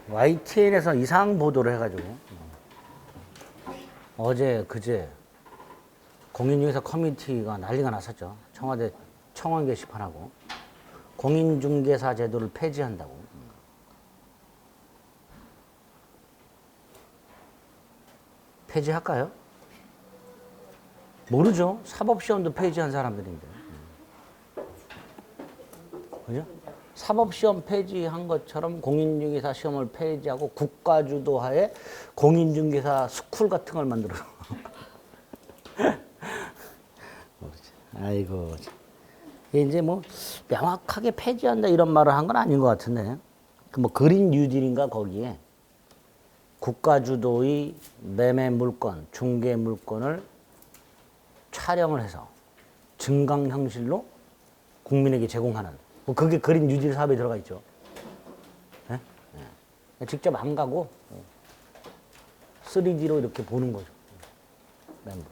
YTN에서 이상 보도를 해가지고 어제 그제 공인중개사 커뮤니티가 난리가 났었죠. 청와대 청원 게시판하고 공인중개사 제도를 폐지한다고. 폐지할까요? 모르죠. 사법시험도 폐지한 사람들인데. 그죠? 사법시험 폐지한 것처럼 공인중개사 시험을 폐지하고 국가주도하에 공인중개사 스쿨 같은 걸 만들어. 아이고. 이제 뭐 명확하게 폐지한다 이런 말을 한 건 아닌 것 같은데. 뭐 그린 뉴딜인가 거기에 국가주도의 매매 물건, 중개 물건을 촬영을 해서 증강 형식로 국민에게 제공하는 뭐 그게 그린 뉴딜 사업에 들어가 있죠. 네? 네. 직접 안 가고 3D로 이렇게 보는 거죠. 매물.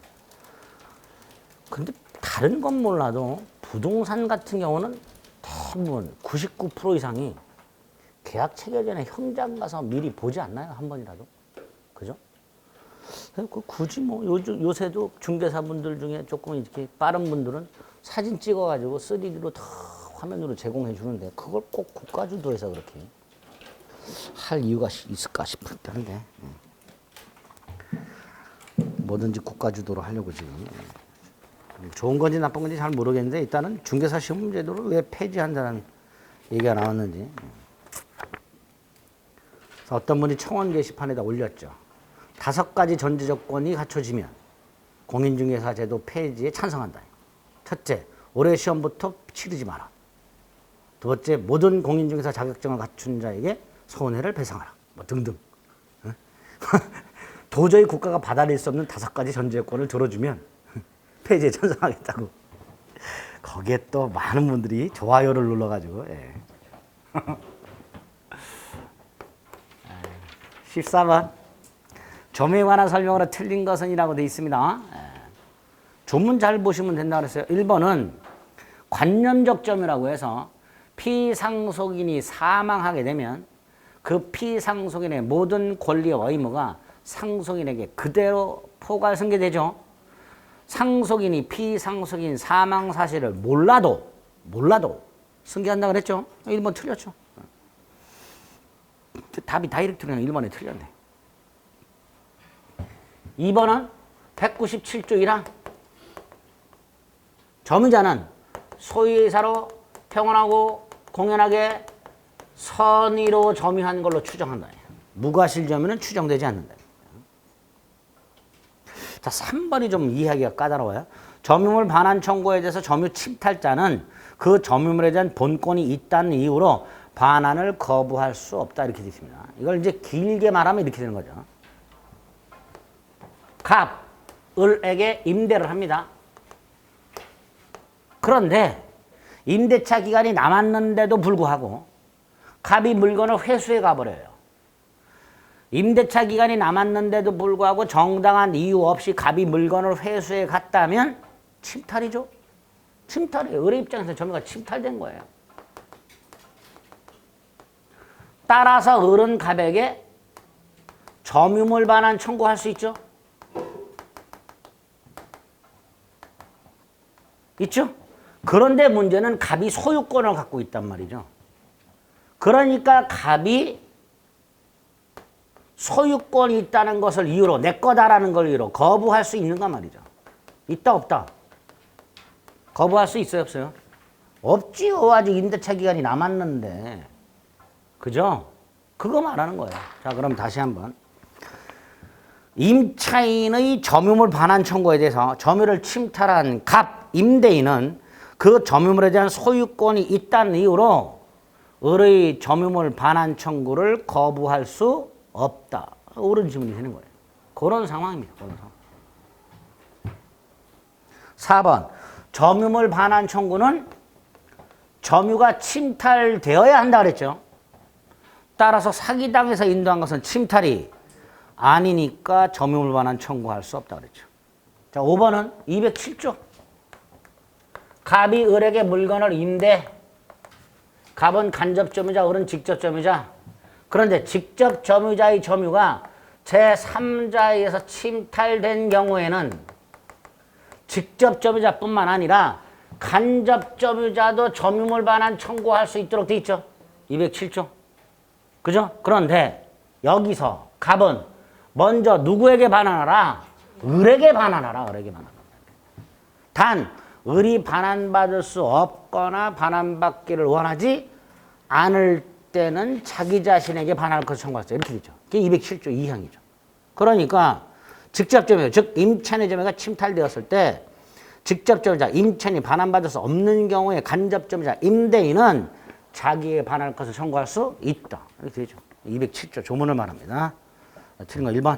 근데 다른 건 몰라도 부동산 같은 경우는 대부분 99% 이상이 계약 체결 전에 현장 가서 미리 보지 않나요? 한 번이라도? 그죠? 굳이 뭐 요새도 중개사분들 중에 조금 이렇게 빠른 분들은 사진 찍어가지고 3D로 다 화면으로 제공해 주는데 그걸 꼭 국가주도해서 그렇게 할 이유가 있을까 싶을 텐데 뭐든지 국가주도로 하려고 지금 좋은 건지 나쁜 건지 잘 모르겠는데 일단은 중개사 시험 제도를 왜 폐지한다는 얘기가 나왔는지 어떤 분이 청원 게시판에다 올렸죠. 5가지 전제 조건이 갖춰지면 공인중개사 제도 폐지에 찬성한다. 첫째, 올해 시험부터 치르지 마라. 두 번째, 모든 공인중개사 자격증을 갖춘 자에게 손해를 배상하라. 뭐 등등. 도저히 국가가 받아들일 수 없는 5가지 전제 조건을 들어주면 폐지에 찬성하겠다고. 거기에 또 많은 분들이 좋아요를 눌러가지고. 14번. 점유에 관한 설명으로 틀린 것은 이라고 되어 있습니다. 조문 잘 보시면 된다고 그랬어요. 1번은 관념적 점유라고 해서 피상속인이 사망하게 되면 그 피상속인의 모든 권리와 의무가 상속인에게 그대로 포괄승계되죠. 상속인이 피상속인 사망 사실을 몰라도 승계한다고 그랬죠. 1번 틀렸죠. 답이 다이렉트로 그냥 1번에 틀렸네. 2번은 197조 1항. 점유자는 소유이사로 평온하고 공연하게 선의로 점유한 걸로 추정한다. 무과실 점유는 추정되지 않는다. 자, 3번이 좀 이해하기가 까다로워요. 점유물 반환 청구에 대해서 점유 침탈자는 그 점유물에 대한 본권이 있다는 이유로 반환을 거부할 수 없다 이렇게 되어 있습니다. 이걸 이제 길게 말하면 이렇게 되는 거죠. 갑, 을에게 임대를 합니다. 그런데 임대차 기간이 남았는데도 불구하고 갑이 물건을 회수해 가버려요. 임대차 기간이 남았는데도 불구하고 정당한 이유 없이 갑이 물건을 회수해 갔다면 침탈이죠. 침탈이에요. 을의 입장에서 점유가 침탈된 거예요. 따라서 을은 갑에게 점유물 반환 청구할 수 있죠. 있죠? 그런데 문제는 갑이 소유권을 갖고 있단 말이죠. 그러니까 갑이 소유권이 있다는 것을 이유로 내 거다라는 걸 이유로 거부할 수 있는가 말이죠. 있다 없다? 거부할 수 있어요 없어요? 없지요. 아직 임대차 기간이 남았는데. 그죠? 그거 말하는 거예요. 자, 그럼 다시 한번. 임차인의 점유물 반환 청구에 대해서 점유를 침탈한 갑, 임대인은 그 점유물에 대한 소유권이 있다는 이유로 을의 점유물 반환 청구를 거부할 수 없다. 옳은 질문이 되는 거예요. 그런 상황입니다. 그런 상황. 4번. 점유물 반환 청구는 점유가 침탈되어야 한다 그랬죠. 따라서 사기당해서 인도한 것은 침탈이 아니니까 점유물 반환 청구할 수 없다 그랬죠. 자, 5번은 207조. 갑이 을에게 물건을 임대 갑은 간접 점유자, 을은 직접 점유자. 그런데 직접 점유자의 점유가 제3자에 의해서 침탈된 경우에는 직접 점유자뿐만 아니라 간접 점유자도 점유물 반환 청구할 수 있도록 돼 있죠. 207조. 그죠? 그런데 여기서 갑은 먼저 누구에게 반환하라? 을에게 반환하라. 을에게 반환하라. 단 을이 반환받을 수 없거나 반환받기를 원하지 않을 때는 자기 자신에게 반환할 것을 청구할 수 있다. 이렇게 되죠. 그게 207조 2항이죠. 그러니까 직접 점유, 즉 임차인의 점유가 침탈되었을 때 직접 점유자, 임차인이 반환받을 수 없는 경우에 간접 점유자, 임대인은 자기의 반환할 것을 청구할 수 있다. 이렇게 되죠. 207조 조문을 말합니다. 틀린 거 1번.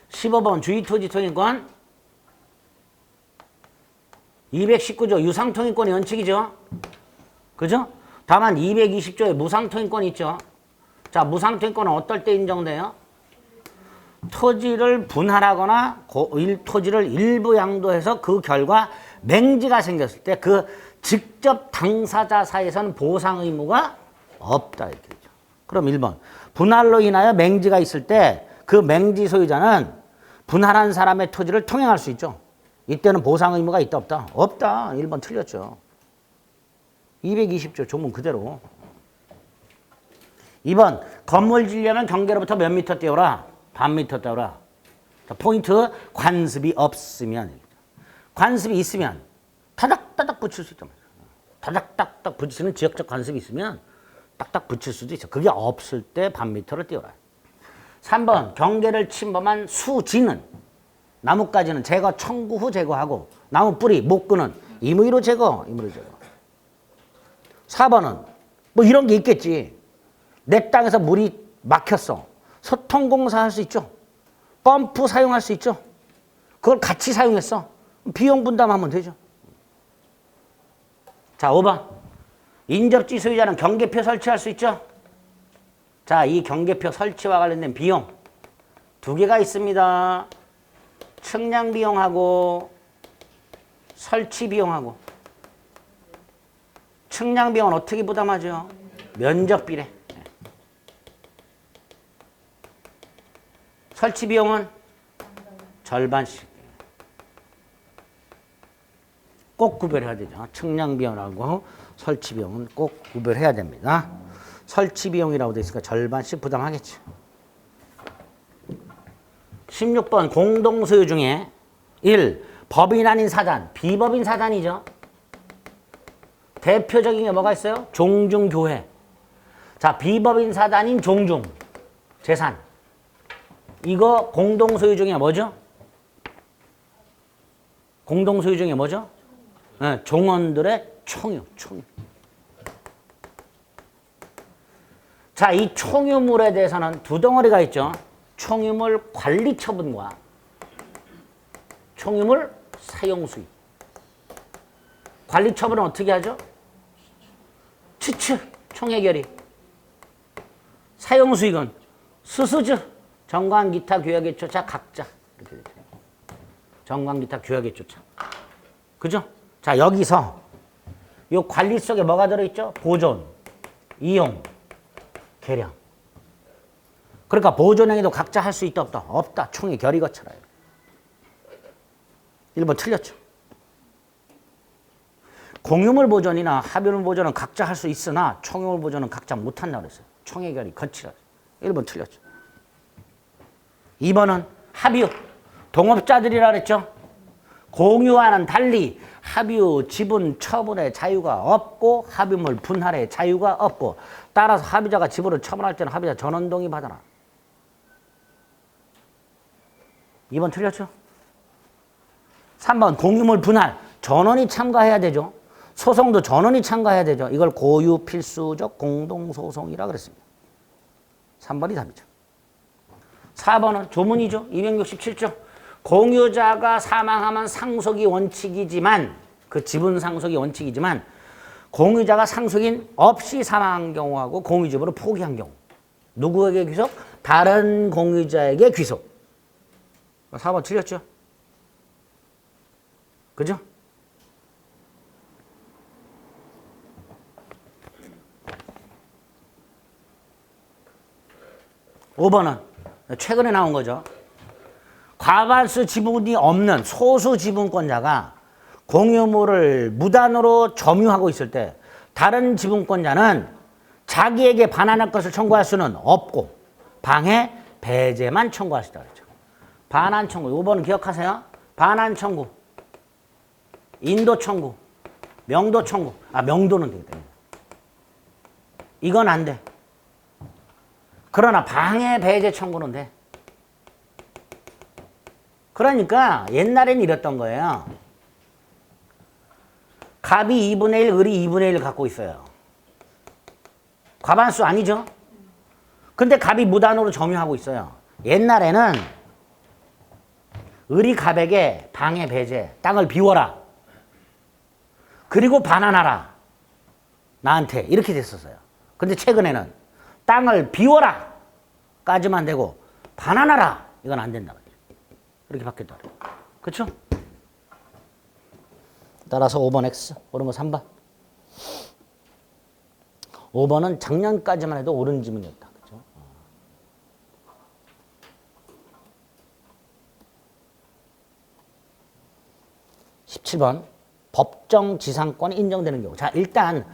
15번 주의토지통행권. 219조 유상통행권의 원칙이죠. 그죠? 다만 220조에 무상통행권이 있죠. 자, 무상통행권은 어떨 때 인정돼요? 토지를 분할하거나 토지를 일부 양도해서 그 결과 맹지가 생겼을 때 그 직접 당사자 사이에서는 보상 의무가 없다. 이렇게 되죠. 그럼 1번. 분할로 인하여 맹지가 있을 때 그 맹지 소유자는 분할한 사람의 토지를 통행할 수 있죠. 이때는 보상 의무가 있다 없다? 없다. 1번 틀렸죠. 220조 조문 그대로. 2번. 건물 지려면 경계로부터 몇 미터 떼어라? 반 미터 떼어라. 자, 포인트. 관습이 없으면. 관습이 있으면 타닥타닥 붙일 수 있단 말이야. 타닥타닥 붙이는 지역적 관습이 있으면 딱딱 붙일 수도 있어. 그게 없을 때 반 미터를 떼어라. 3번. 경계를 침범한 수지는 나뭇가지는 제거 청구 후 제거하고 나무 뿌리, 목근은 임의로 제거, 임의로 제거. 4번은 뭐 이런 게 있겠지. 내 땅에서 물이 막혔어. 소통공사 할 수 있죠. 펌프 사용할 수 있죠. 그걸 같이 사용했어. 비용 분담하면 되죠. 자, 5번. 인접지 소유자는 경계표 설치할 수 있죠. 자, 이 경계표 설치와 관련된 비용 두 개가 있습니다. 측량 비용하고 설치 비용하고. 측량 비용은 어떻게 부담하죠? 면적 비례. 설치 비용은 절반씩. 꼭 구별해야 되죠. 측량 비용하고 설치 비용은 꼭 구별해야 됩니다. 설치 비용이라고 되어 있으니까 절반씩 부담하겠죠. 16번 공동소유 중에 1. 법인 아닌 사단, 비법인 사단이죠. 대표적인 게 뭐가 있어요? 종중교회. 자, 비법인 사단인 종중, 재산. 이거 공동소유 중에 뭐죠? 공동소유 중에 뭐죠? 네, 종원들의 총유. 자, 이 총유물에 대해서는 두 덩어리가 있죠. 총유물 관리 처분과 총유물 사용 수익. 관리 처분은 어떻게 하죠? 추측, 총해결이. 사용 수익은 수수주, 정관 기타 규약에 쫓아 각자. 이렇게 되죠. 정관 기타 규약에 쫓아. 그죠? 자, 여기서 이 관리 속에 뭐가 들어있죠? 보존, 이용, 계량. 그러니까 보존행위도 각자 할 수 있다 없다? 없다. 총의 결의 거쳐라. 1번 틀렸죠. 공유물 보존이나 합유물 보존은 각자 할 수 있으나 총유물 보존은 각자 못한다고 그랬어요. 총의 결의 거치라. 1번 틀렸죠. 2번은 합유. 동업자들이라 그랬죠. 공유와는 달리 합유 지분 처분의 자유가 없고 합유물 분할의 자유가 없고 따라서 합의자가 지분을 처분할 때는 합의자 전원 동의 받아라. 2번 틀렸죠? 3번 공유물 분할 전원이 참가해야 되죠. 소송도 전원이 참가해야 되죠. 이걸 고유 필수적 공동소송이라 그랬습니다. 3번이 답이죠. 4번은 조문이죠. 267조. 공유자가 사망하면 상속이 원칙이지만 그 지분 상속이 원칙이지만 공유자가 상속인 없이 사망한 경우하고 공유지분을 포기한 경우 누구에게 귀속? 다른 공유자에게 귀속. 4번 틀렸죠? 그죠? 5번은 최근에 나온 거죠. 과반수 지분이 없는 소수 지분권자가 공유물을 무단으로 점유하고 있을 때 다른 지분권자는 자기에게 반환할 것을 청구할 수는 없고 방해, 배제만 청구할 수 있다 그랬죠. 반환 청구. 5번은 기억하세요. 반환 청구, 인도 청구, 명도 청구. 명도는 되겠다. 이건 안 돼. 그러나 방해, 배제 청구는 돼. 그러니까 옛날에는 이랬던 거예요. 갑이 2분의 1, 을이 2분의 1을 갖고 있어요. 과반수 아니죠? 근데 갑이 무단으로 점유하고 있어요. 옛날에는 을이 갑에게 방해, 배제, 땅을 비워라. 그리고 반환하라. 나한테. 이렇게 됐었어요. 근데 최근에는 땅을 비워라. 까지만 되고 반환하라. 이건 안 된다. 이렇게 바뀌었다. 그렇죠? 따라서 5번 X, 옳은 거 3번. 5번은 작년까지만 해도 옳은 지문이었다. 그렇죠? 17번. 법정 지상권이 인정되는 경우. 자, 일단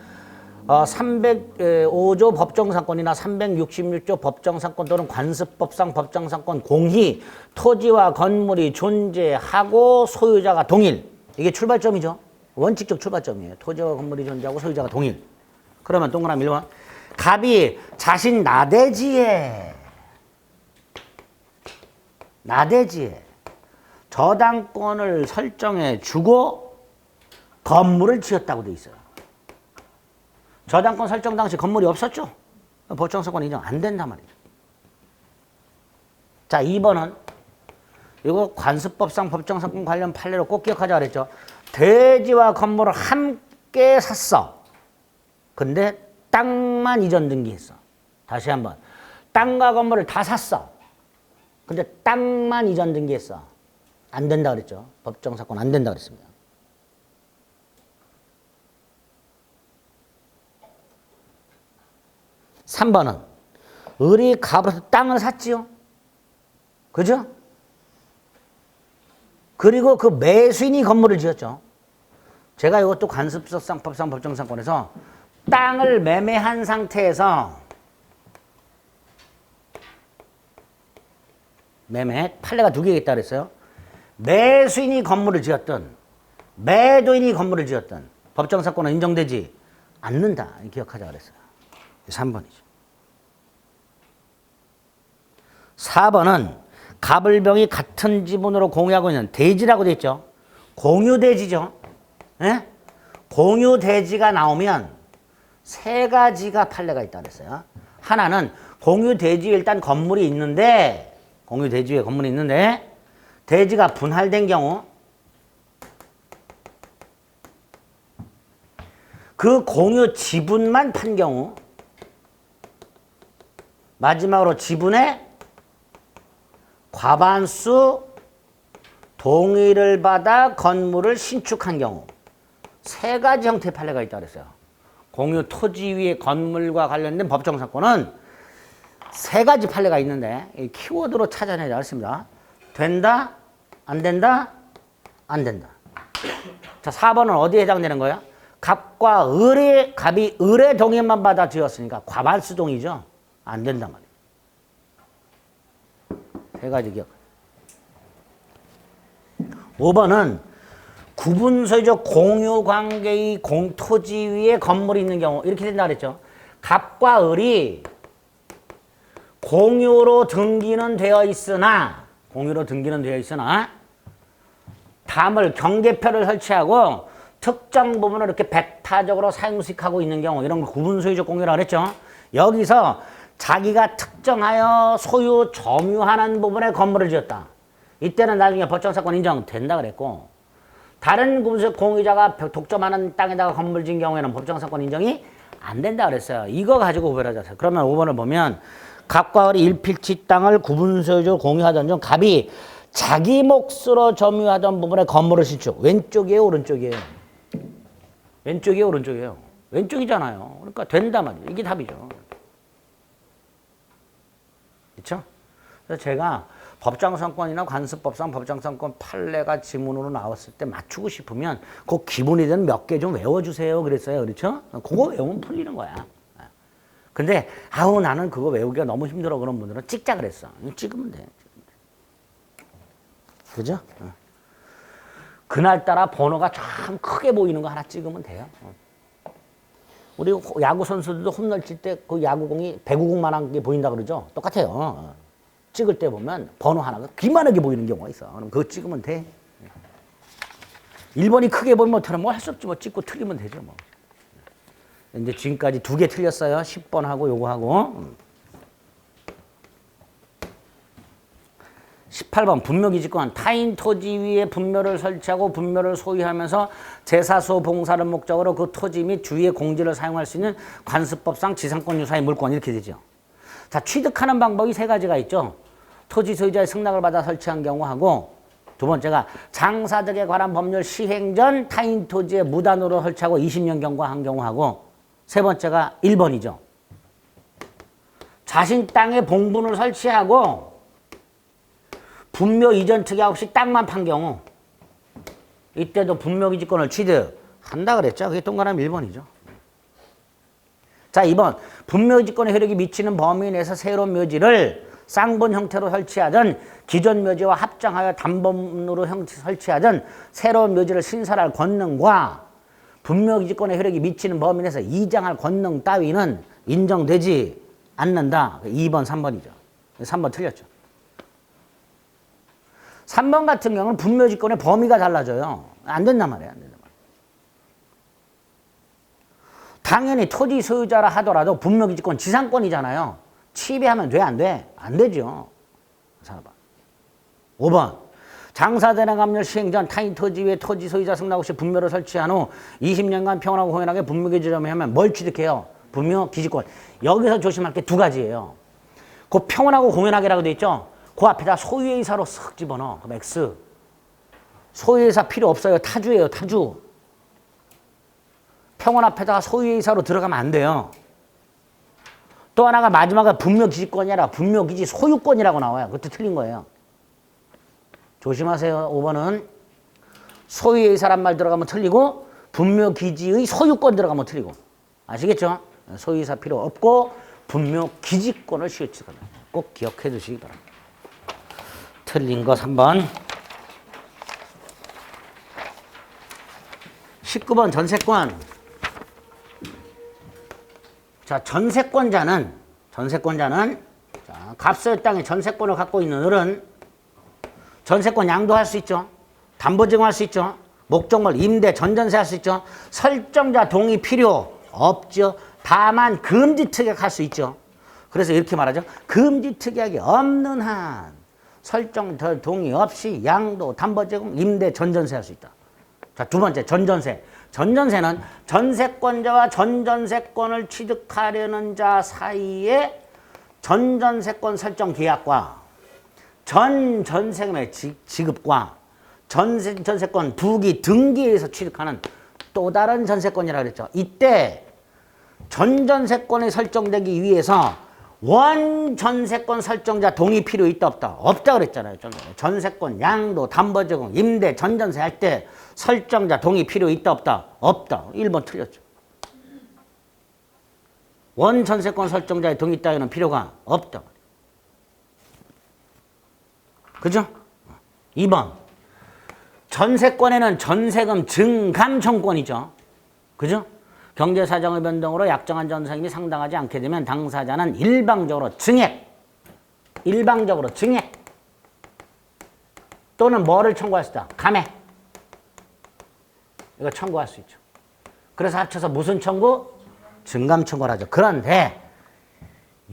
305조 법정사건이나 366조 법정사건 또는 관습법상 법정사건 공히 토지와 건물이 존재하고 소유자가 동일. 이게 출발점이죠. 원칙적 출발점이에요. 토지와 건물이 존재하고 소유자가 동일. 그러면 동그라미 1번. 갑이 자신 나대지에 저당권을 설정해 주고 건물을 지었다고 돼 있어요. 저당권 설정 당시 건물이 없었죠? 법정사건 인정 안 된단 말이죠. 자, 2번은 이거 관습법상 법정사건 관련 판례로 꼭 기억하자 그랬죠. 대지와 건물을 함께 샀어. 근데 땅만 이전 등기했어. 다시 한번. 땅과 건물을 다 샀어. 근데 땅만 이전 등기했어. 안 된다 그랬죠. 법정사건 안 된다 그랬습니다. 3번은 을이 갑으로서 땅을 샀지요. 그죠? 그리고 그 매수인이 건물을 지었죠. 제가 이것도 관습법상 법정사건에서 땅을 매매한 상태에서 판례가 2개가 있다고 그랬어요. 매수인이 건물을 지었든 매도인이 건물을 지었든 법정사건은 인정되지 않는다. 기억하자 그랬어요. 3번이죠. 4번은 갑을병이 같은 지분으로 공유하고 있는 대지라고 되어 있죠. 공유대지죠. 예? 공유대지가 나오면 3가지가 판례가 있다고 그랬어요. 하나는 공유대지에 일단 건물이 있는데 공유대지에 건물이 있는데 대지가 분할된 경우 그 공유 지분만 판 경우 마지막으로 지분의 과반수 동의를 받아 건물을 신축한 경우 3가지 형태의 판례가 있다고 그랬어요. 공유 토지 위의 건물과 관련된 법정사건은 3가지 판례가 있는데 이 키워드로 찾아내자 했습니다. 된다? 안 된다? 안 된다. 자, 4번은 어디에 해당되는 거예요? 갑과 갑이 을의 동의만 받아 지었으니까 과반수 동의죠. 안 된단 말이에요. 3가지 기억. 5번은 구분 소유적 공유 관계의 공토지 위에 건물이 있는 경우 이렇게 된다 그랬죠. 갑과 을이 공유로 등기는 되어 있으나 담을 경계표를 설치하고 특정 부분을 이렇게 배타적으로 사용식하고 있는 경우 이런 걸 구분 소유적 공유라고 그랬죠. 여기서 자기가 특정하여 소유 점유하는 부분에 건물을 지었다. 이때는 나중에 법정사건 인정된다 그랬고 다른 구분소유적 공유자가 독점하는 땅에다가 건물 지은 경우에는 법정사건 인정이 안 된다 그랬어요. 이거 가지고 구별하자세요. 그러면 5번을 보면 갑과 을이 일필지 땅을 구분소유적으로 공유하던 중 갑이 자기 몫으로 점유하던 부분에 건물을 신축. 왼쪽이에요, 오른쪽이에요? 왼쪽이에요, 오른쪽이에요? 왼쪽이잖아요. 그러니까 된다 말이에요. 이게 답이죠. 그렇죠? 그래서 제가 법정선권이나 관습법상 법정선권 판례가 지문으로 나왔을 때 맞추고 싶으면 그 기본이 되는 몇 개 좀 외워주세요. 그랬어요. 그렇죠? 그거 외우면 풀리는 거야. 근데 아우 나는 그거 외우기가 너무 힘들어 그런 분들은 찍자 그랬어. 찍으면 돼. 그죠? 그날따라 번호가 참 크게 보이는 거 하나 찍으면 돼요. 우리 야구 선수들도 홈런 칠 때 그 야구공이 배구공만한 게 보인다 그러죠? 똑같아요. 찍을 때 보면 번호 하나가 기만하게 보이는 경우가 있어. 그럼 그거 찍으면 돼. 1번이 크게 보이면 어떡하나 뭐 할 수 없지. 뭐 찍고 틀리면 되죠. 뭐. 이제 지금까지 2개 틀렸어요. 10번 하고 요거 하고. 18번 분묘기지권 타인 토지 위에 분묘를 설치하고 분묘를 소유하면서 제사소 봉사를 목적으로 그 토지 및 주위의 공지를 사용할 수 있는 관습법상 지상권 유사의 물권 이렇게 되죠. 자, 취득하는 방법이 3가지가 있죠. 토지 소유자의 승낙을 받아 설치한 경우하고 두 번째가 장사 등에 관한 법률 시행 전 타인 토지에 무단으로 설치하고 20년 경과한 경우하고 세 번째가 1번이죠. 자신 땅에 봉분을 설치하고 분묘 이전 특약 없이 땅만 판 경우 이때도 분묘기지권을 취득한다 그랬죠. 그게 동그라미 1번이죠. 자, 2번 분묘기지권의 효력이 미치는 범위 내에서 새로운 묘지를 쌍분 형태로 설치하든 기존 묘지와 합장하여 단번으로 설치하든 새로운 묘지를 신설할 권능과 분묘기지권의 효력이 미치는 범위 내에서 이장할 권능 따위는 인정되지 않는다. 2번, 3번이죠. 3번 틀렸죠. 3번 같은 경우는 분묘지권의 범위가 달라져요. 안 된단 말이에요. 안 된단 말이에요. 당연히 토지 소유자라 하더라도 분묘기지권 지상권이잖아요. 취비하면 돼? 안 돼? 안 되죠. 자, 5번. 장사대나 감열 시행 전 타인 토지 위에 토지 소유자 승낙 없이 분묘를 설치한 후 20년간 평온하고 공연하게 분묘기지점에 하면 뭘 취득해요? 분묘기지권. 여기서 조심할 게 2가지예요. 그 평온하고 공연하게라고 돼 있죠? 그 앞에다 소유의사로 쓱 집어넣어. 그럼 X. 소유의사 필요 없어요. 타주예요. 타주. 평원 앞에다가 소유의사로 들어가면 안 돼요. 또 하나가 마지막에 분묘기지권이 아니라 분묘기지 소유권이라고 나와요. 그것도 틀린 거예요. 조심하세요. 5번은 소유의사란 말 들어가면 틀리고 분묘기지의 소유권 들어가면 틀리고. 아시겠죠? 소유의사 필요 없고 분묘기지권을 취득하는 꼭 기억해 두시기 바랍니다. 틀린 거 3번. 19번 전세권. 자, 전세권자는 자, 갑소의 땅에 전세권을 갖고 있는 을은 전세권 양도할 수 있죠. 담보증할 수 있죠. 목적물 임대 전전세 할 수 있죠. 설정자 동의 필요 없죠. 다만 금지특약할 수 있죠. 그래서 이렇게 말하죠. 금지특약이 없는 한 설정 동의 없이 양도, 담보제공, 임대, 전전세 할 수 있다. 자, 2번째 전전세. 전전세는 전세권자와 전전세권을 취득하려는 자 사이에 전전세권 설정 계약과 전세금의 지급과 전세권 부기 등기에서 취득하는 또 다른 전세권이라고 그랬죠. 이때 전전세권이 설정되기 위해서 원전세권 설정자 동의 필요 있다 없다? 없다 그랬잖아요. 전세권 양도, 담보제공, 임대, 전전세 할 때 설정자 동의 필요 있다 없다? 없다. 1번 틀렸죠. 원전세권 설정자의 동의 따위는 필요가 없다. 그죠? 2번 전세권에는 전세금 증감 청권이죠. 그죠? 경제사정의 변동으로 약정한 전세금이 상당하지 않게 되면 당사자는 일방적으로 증액 또는 뭐를 청구할 수 있다? 감액. 이거 청구할 수 있죠. 그래서 합쳐서 무슨 청구? 증감 청구를 하죠. 그런데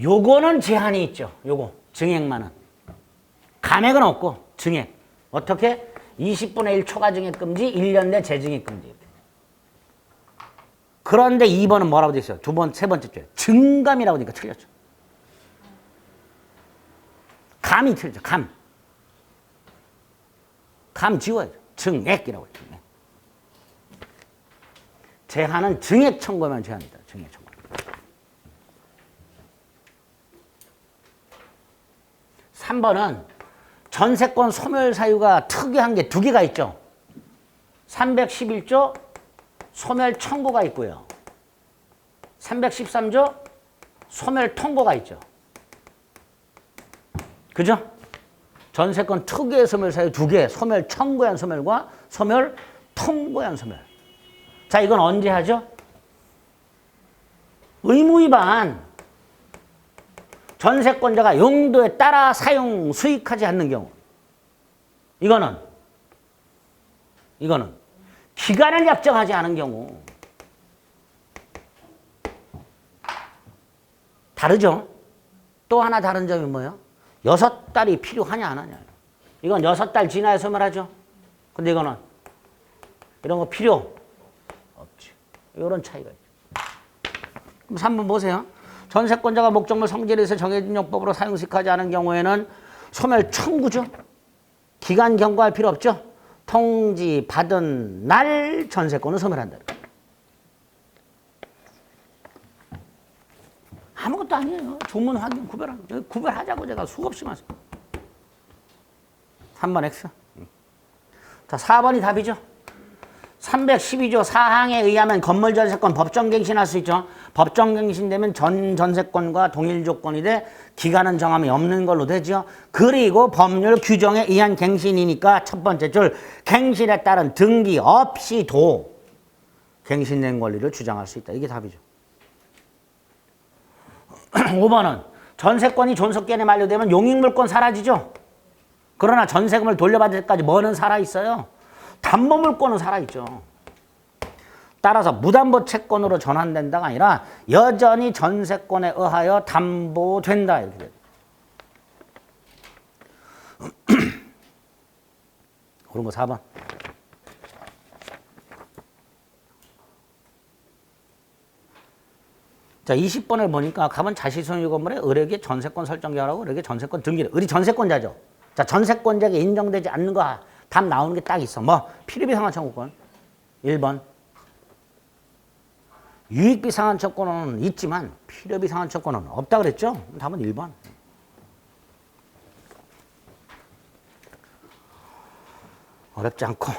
요거는 제한이 있죠. 요거 증액만은. 감액은 없고 증액. 어떻게? 20분의 1 초과 증액 금지, 1년 내 재증액 금지. 그런데 2번은 뭐라고 돼 있어요? 세 번째 줄에 증감이라고 하니까 틀렸죠. 감이 틀렸죠. 감 지워야죠. 증액이라고 했죠. 제한은 증액 청구면 제한이다. 증액 청구. 3번은 전세권 소멸 사유가 특이한 게 두 개가 있죠. 311조 소멸 청구가 있고요. 313조 소멸 통고가 있죠. 그죠? 전세권 특유의 소멸 사유 두 개, 소멸 청구한 소멸과 소멸 통고한 소멸. 자, 이건 언제 하죠? 의무 위반. 전세권자가 용도에 따라 사용, 수익하지 않는 경우. 이거는 기간을 약정하지 않은 경우. 다르죠? 또 하나 다른 점이 뭐예요? 6달이 필요하냐 안 하냐. 이건 6달 지나야 소멸하죠. 근데 이거는 이런 거 필요 없지. 이런 차이가 있죠. 그럼 3번 보세요. 전세권자가 목적물 성질에서 정해진 용법으로 사용식하지 않은 경우에는 소멸 청구죠. 기간 경고할 필요 없죠. 통지 받은 날 전세권을 소멸한다. 아무것도 아니에요. 조문 확인 구별하자고 제가 수없이 말씀. 3번 X. 자, 4번이 답이죠. 312조 4항에 의하면 건물 전세권 법정갱신할 수 있죠. 법정갱신되면 전세권과 동일 조건이 돼 기간은 정함이 없는 걸로 되죠. 그리고 법률 규정에 의한 갱신이니까 첫 번째 줄 갱신에 따른 등기 없이도 갱신된 권리를 주장할 수 있다. 이게 답이죠. 5번은 전세권이 존속기한에 만료되면 용익물권 사라지죠. 그러나 전세금을 돌려받을 때까지 뭐는 살아있어요? 담보물권은 살아있죠. 따라서 무담보 채권으로 전환된다가 아니라 여전히 전세권에 의하여 담보된다. 이렇게 돼요. 그런 거 4번. 자, 20번을 보니까 가본 자시소유 건물에 을에게 전세권 설정계약하고 을에게 전세권 등기를. 을이 전세권자죠. 자, 전세권자에게 인정되지 않는 거 답 나오는 게 딱 있어. 뭐 필요비 상환 청구권 1번. 유익비 상환 청구권은 있지만 필요비 상환 청구권은 없다 그랬죠. 답은 1번. 어렵지 않고.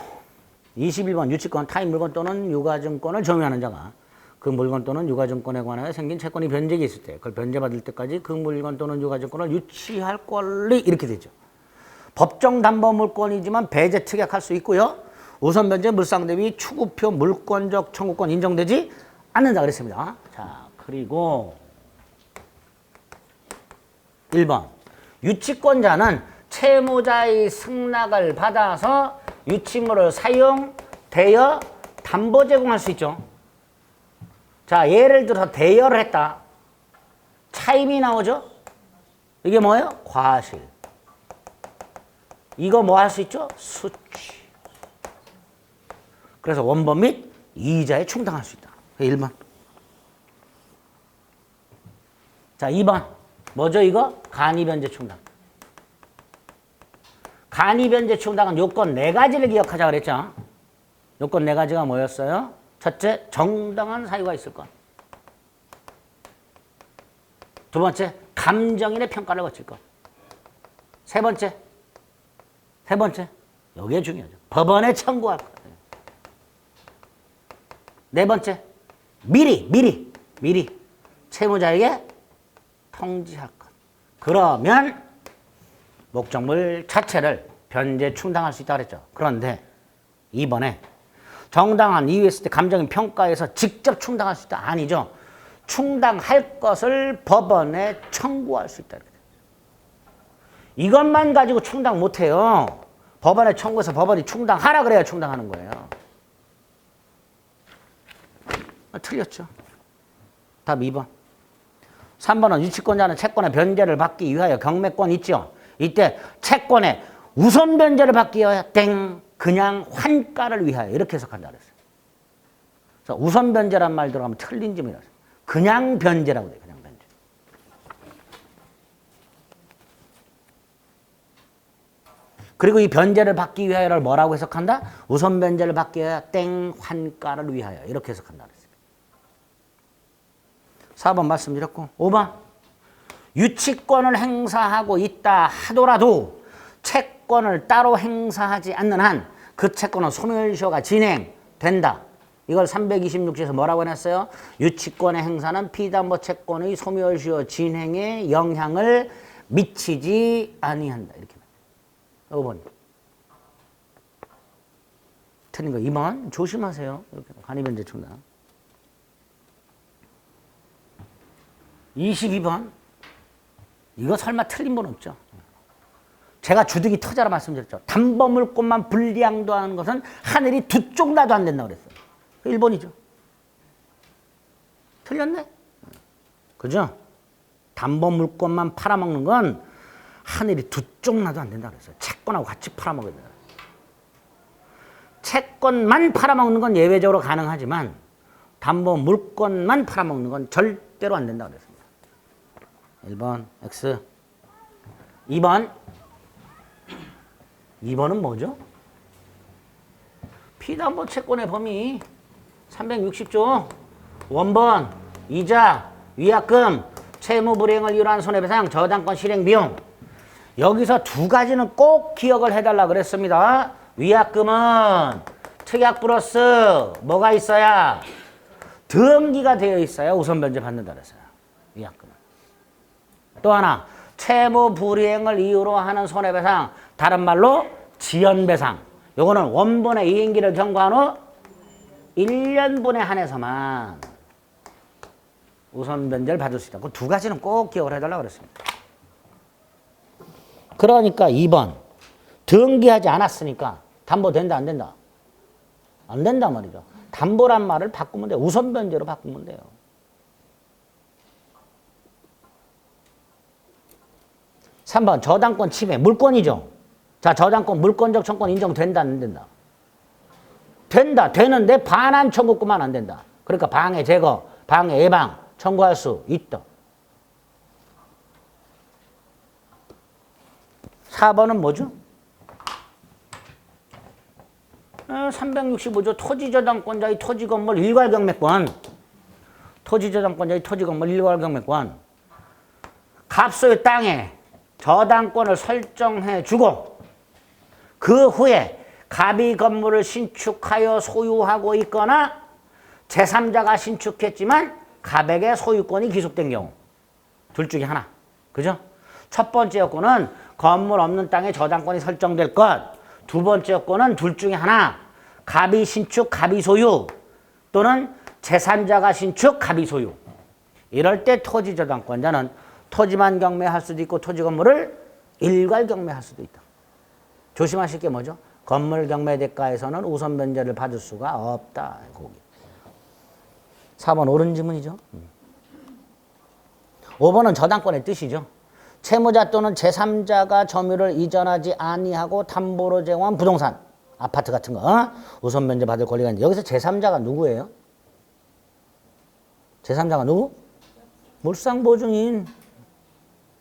21번 유치권, 타인 물건 또는 유가증권을 점유하는 자가 그 물건 또는 유가증권에 관하여 생긴 채권이 변제가 있을 때 그걸 변제받을 때까지 그 물건 또는 유가증권을 유치할 권리 이렇게 되죠. 법정담보물권이지만 배제 특약할 수 있고요. 우선 변제 물상 대비 추구표 물권적 청구권 인정되지 않는다 그랬습니다. 자, 그리고 1번 유치권자는 채무자의 승낙을 받아서 유치물을 사용되어 담보 제공할 수 있죠. 자, 예를 들어서 대여를 했다. 차임이 나오죠. 이게 뭐예요? 과실. 이거 뭐 할 수 있죠? 수취. 그래서 원본 및 이자에 충당할 수 있다. 1번. 자, 2번. 뭐죠 이거? 간이변제 충당. 간이변제 충당은 요건 4가지를 기억하자 그랬죠. 요건 4가지가 뭐였어요? 첫째, 정당한 사유가 있을 것. 두 번째, 감정인의 평가를 거칠 것. 세 번째, 여기에 중요하죠. 법원에 청구할 것. 네 번째, 미리 채무자에게 통지할 것. 그러면 목적물 자체를 변제 충당할 수 있다 그랬죠. 그런데 이번에 정당한 이유 있을 때 감정인 평가에서 직접 충당할 수 있다. 아니죠. 충당할 것을 법원에 청구할 수 있다. 이것만 가지고 충당 못해요. 법원에 청구해서 법원이 충당하라 그래야 충당하는 거예요. 틀렸죠. 답 2번. 3번은 유치권자는 채권의 변제를 받기 위하여 경매권 있죠. 이때 채권의 우선 변제를 받기 위하여 그냥 환가를 위하여 이렇게 해석한다 그랬어요. 그래서 우선 변제란 말 들어가면 틀린 점이라서 그냥 변제라고 돼요. 그냥 변제. 그리고 이 변제를 받기 위하여를 뭐라고 해석한다? 우선 변제를 받기 위하여 환가를 위하여 이렇게 해석한다 그랬어요. 4번 말씀드렸고 5번 유치권을 행사하고 있다 하더라도 채권을 따로 행사하지 않는 한 그 채권은 소멸시효가 진행된다. 이걸 326조에서 뭐라고 해놨어요? 유치권의 행사는 피담보 채권의 소멸시효 진행에 영향을 미치지 아니한다. 이렇게. 5번. 틀린 거 2번. 조심하세요. 이렇게 간이변제 충당. 22번. 이거 설마 틀린 분 없죠? 제가 주둥이 터져라 말씀드렸죠. 담보물권만 불리양도하는 것은 하늘이 두 쪽 나도 안 된다고 그랬어요. 1번이죠. 틀렸네? 그죠? 담보물권만 팔아먹는 건 하늘이 두 쪽 나도 안 된다고 그랬어요. 채권하고 같이 팔아먹어야 된다. 채권만 팔아먹는 건 예외적으로 가능하지만 담보물권만 팔아먹는 건 절대로 안 된다고 그랬습니다. 1번 X. 2번은 뭐죠? 피담보 채권의 범위 360조 원본, 이자, 위약금, 채무 불이행을 이유로 한 손해배상, 저당권 실행 비용. 여기서 두 가지는 꼭 기억을 해달라 그랬습니다. 위약금은 특약 플러스 뭐가 있어야? 등기가 되어 있어야 우선 변제 받는다 그랬어요. 위약금은. 또 하나, 채무 불이행을 이유로 하는 손해배상, 다른 말로 지연배상. 요거는 원본의 이행기를 경과한 후 1년분에 한해서만 우선 변제를 받을 수 있다. 그 두 가지는 꼭 기억을 해달라고 그랬습니다. 그러니까 2번. 등기하지 않았으니까 담보 된다, 안 된다? 안 된다 말이죠. 담보란 말을 바꾸면 돼요. 우선 변제로 바꾸면 돼요. 3번. 저당권 침해. 물권이죠. 자, 저당권 물권적 청권 인정된다, 안 된다? 된다. 되는데 반환 청구권만 안 된다. 그러니까 방해 제거, 방해 예방 청구할 수 있다. 4번은 뭐죠? 365조 토지저당권자의 토지건물 일괄경매권. 토지저당권자의 토지건물 일괄경매권. 갑소의 땅에 저당권을 설정해 주고 그 후에 갑이 건물을 신축하여 소유하고 있거나 제3자가 신축했지만 갑에게 소유권이 기속된 경우. 둘 중에 하나. 그죠? 첫 번째 요건은 건물 없는 땅에 저당권이 설정될 것. 두 번째 요건은 둘 중에 하나. 갑이 신축, 갑이 소유 또는 제3자가 신축, 갑이 소유. 이럴 때 토지 저당권자는 토지만 경매할 수도 있고 토지 건물을 일괄 경매할 수도 있다. 조심하실 게 뭐죠? 건물 경매 대가에서는 우선 변제를 받을 수가 없다. 거기. 4번 옳은 질문이죠. 5번은 저당권의 뜻이죠. 채무자 또는 제3자가 점유를 이전하지 아니하고 담보로 제공한 부동산, 아파트 같은 거 우선 변제 받을 권리가 있는데 여기서 제3자가 누구예요? 제3자가 누구? 물상보증인.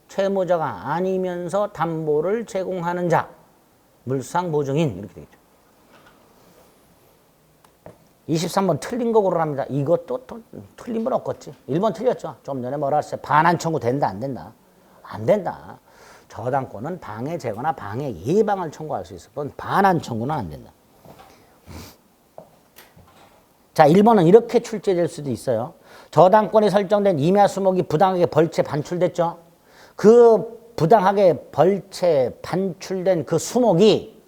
채무자가 아니면서 담보를 제공하는 자. 물상보증인. 이렇게 되겠죠. 23번 틀린 거 고르랍니다. 이것도 또 틀린 분 없겠지. 1번 틀렸죠. 좀 전에 뭐라 했어요? 반환 청구 된다, 안 된다? 안 된다. 저당권은 방해 제거나 방해 예방을 청구할 수 있을 뿐 반환 청구는 안 된다. 자, 1번은 이렇게 출제될 수도 있어요. 저당권이 설정된 임야 수목이 부당하게 벌채 반출됐죠. 그 부당하게 벌채 반출된 그 수목이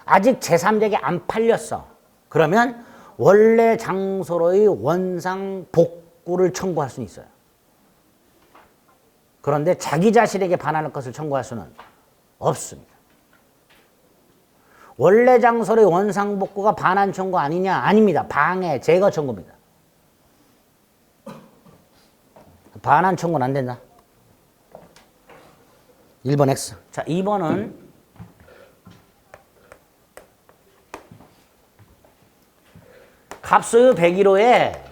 아직 제3자에게 안 팔렸어. 그러면 원래 장소로의 원상 복구를 청구할 수는 있어요. 그런데 자기 자신에게 반환할 것을 청구할 수는 없습니다. 원래 장소로의 원상 복구가 반환 청구 아니냐? 아닙니다. 방해, 제거 청구입니다. 반환 청구는 안 된다. 1번 X. 자, 2번은 갑소유 101호에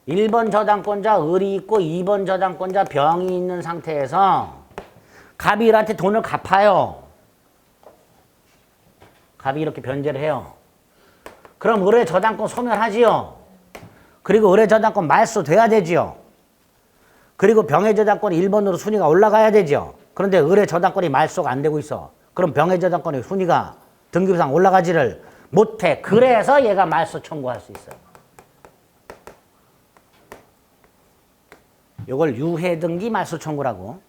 1번 저당권자 을이 있고 2번 저당권자 병이 있는 상태에서 갑이 을한테 돈을 갚아요. 갑이 이렇게 변제를 해요. 그럼 을의 저당권 소멸하지요. 그리고 을의 저당권 말소 돼야 되지요. 그리고 병의 저당권이 1번으로 순위가 올라가야 되죠. 그런데 을의 저당권이 말소가 안 되고 있어. 그럼 병의 저당권의 순위가 등급상 올라가지를 못해. 그래서 얘가 말소 청구할 수 있어요. 이걸 유해등기 말소 청구라고.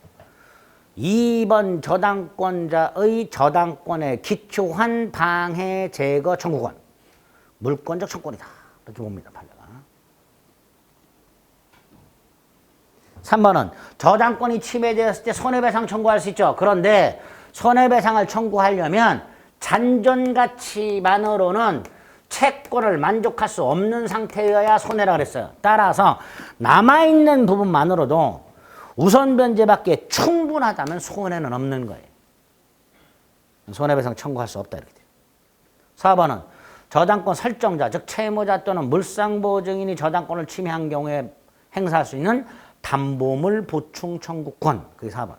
2번 저당권자의 저당권에 기초한 방해 제거 청구권. 물권적 청구권이다. 이렇게 봅니다. 판례가. 3번은 저당권이 침해되었을 때 손해배상 청구할 수 있죠. 그런데 손해배상을 청구하려면 잔존가치만으로는 채권을 만족할 수 없는 상태여야 손해라 그랬어요. 따라서 남아있는 부분만으로도 우선변제받기에 충분하다면 손해는 없는 거예요. 손해배상 청구할 수 없다 이렇게 돼요. 4번은 저당권 설정자, 즉 채무자 또는 물상보증인이 저당권을 침해한 경우에 행사할 수 있는 담보물 보충 청구권. 그게 4번.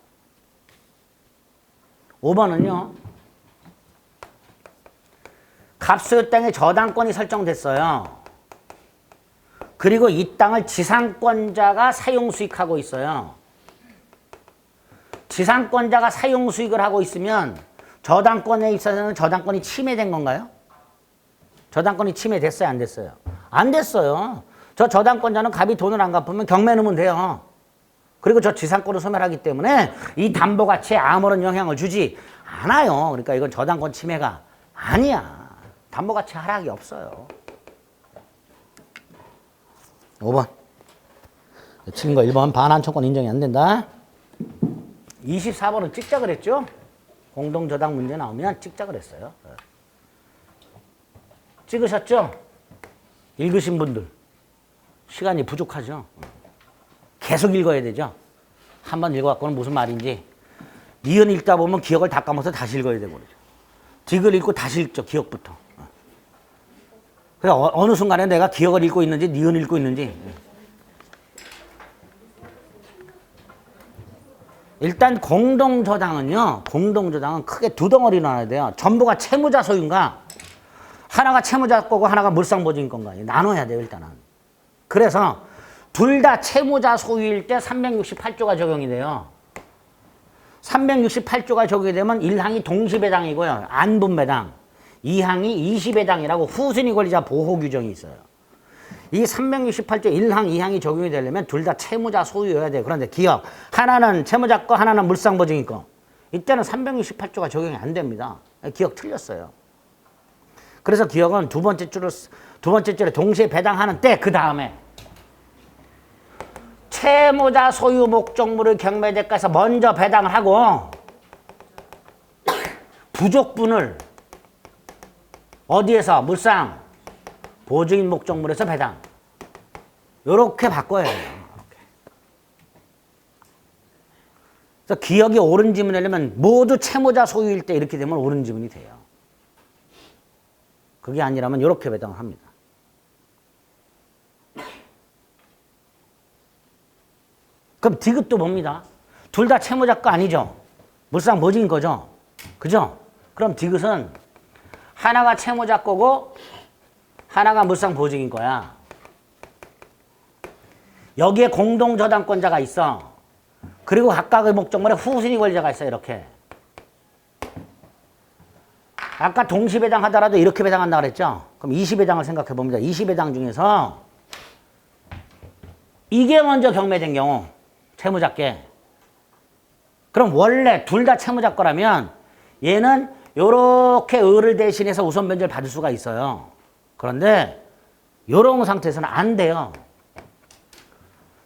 5번은요. 갑소유 땅에 저당권이 설정됐어요. 그리고 이 땅을 지상권자가 사용수익하고 있어요. 지상권자가 사용수익을 하고 있으면 저당권에 있어서는 저당권이 침해된 건가요? 저당권이 침해됐어요? 안 됐어요? 안 됐어요. 저 저당권자는 갑이 돈을 안 갚으면 경매 넣으면 돼요. 그리고 저 지상권을 소멸하기 때문에 이 담보가치에 아무런 영향을 주지 않아요. 그러니까 이건 저당권 침해가 아니야. 담보가치 하락이 없어요. 5번. 치는 거 1번 반환청권 인정이 안 된다. 24번은 찍자 그랬죠? 공동저당 문제 나오면 찍자 그랬어요. 찍으셨죠? 읽으신 분들. 시간이 부족하죠? 계속 읽어야 되죠? 한번 읽어갖고는 무슨 말인지. 니은 읽다 보면 기억을 다 까먹어서 다시 읽어야 되고 그러죠. 딕을 읽고 다시 읽죠. 기억부터. 그래서 어느 순간에 내가 기억을 읽고 있는지 니은을 읽고 있는지. 일단 공동저당은요. 공동저당은 크게 두 덩어리로 나눠야 돼요. 전부가 채무자 소유인가 하나가 채무자 거고 하나가 물상보증인 건가 나눠야 돼요. 일단은. 그래서 둘 다 채무자 소유일 때 368조가 적용이 돼요. 368조가 적용이 되면 1항이 동시배당이고요. 안분배당. 2항이 20배당이라고 후순위 권리자 보호 규정이 있어요. 이 368조 1항, 2항이 적용이 되려면 둘 다 채무자 소유여야 돼요. 그런데 기억. 하나는 채무자 거, 하나는 물상보증인 거. 이때는 368조가 적용이 안 됩니다. 기억 틀렸어요. 그래서 기억은 두 번째 줄에 동시에 배당하는 때 그 다음에 채무자 소유 목적물의 경매대가에서 먼저 배당을 하고 부족분을 어디에서? 물상 보증인 목적물에서 배당. 요렇게 바꿔야 돼요. 이렇게. 그래서 기억이 옳은 지문을 내려면 모두 채무자 소유일 때 이렇게 되면 옳은 지문이 돼요. 그게 아니라면 이렇게 배당을 합니다. 그럼 디귿도 봅니다. 둘 다 채무자 거 아니죠? 물상 보증인 거죠? 그죠? 그럼 디귿은 하나가 채무자 거고 하나가 물상 보증인 거야. 여기에 공동저당권자가 있어. 그리고 각각의 목적물에 후순위 권리자가 있어. 이렇게. 아까 동시배당 하더라도 이렇게 배당한다 그랬죠? 그럼 20배당을 생각해 봅니다. 20배당 중에서 이게 먼저 경매된 경우 채무자께. 그럼 원래 둘 다 채무자 거라면 얘는 요렇게 을을 대신해서 우선 변제를 받을 수가 있어요. 그런데 요런 상태에서는 안 돼요.